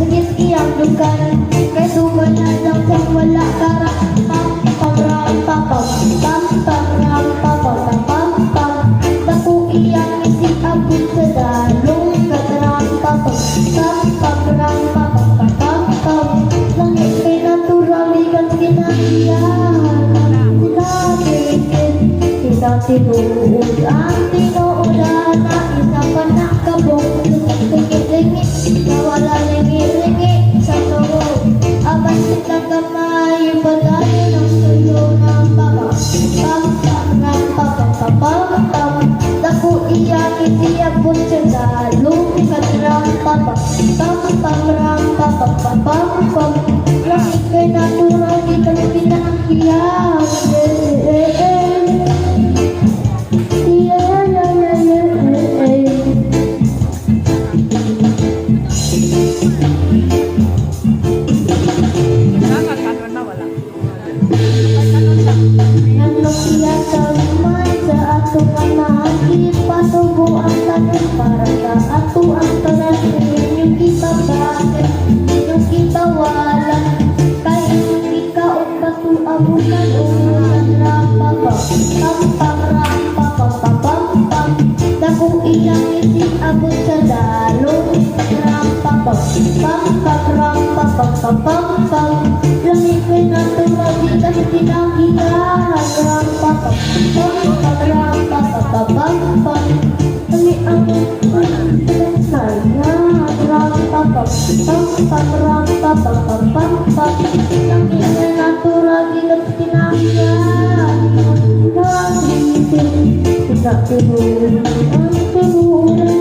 sakit iyang dugan, kay dugan na lang kung wala kara. Pam pam ram pam pam, pam pam ram pam pam pam pam. Dako iyang isip abot sa dalong katram pam pam pam ram pam pam pam pam. Langit kay natural ikan kinaiyahan, kita tinuod ang tinuulan na isa pa nakabog. Lingit-lingit, nawala lingit-lingit sa loob. Abansit ang kamay, pagkain ng tuyo ng papa. Pam pam ng papa pam pam. Dako iyak itiabot sa dalong kadrang papa. Pam pam ram papa pam pam. Langit kay natural di ka pinakiyang. Patubo ang tanan para sa ato ang tanan. Inyong kita bakit, inyong kita wala. Kaya ikaw ang bato abukan ulan rapapa. Pam pam rampa pam pam pam pam. Dakong iyang isip abot sa dalong rampa pam pam pam rampa pam pam pam pam. Langit ko'y natural di kasi tinanggihan. Rampa pam pam pam rampa pam pam pam. Kami ang saya rampa pam pam pam rampa pam pam pam pam. Langit ko'y natural di kasi tinanggihan. Langit tidak tidur, ang tidur.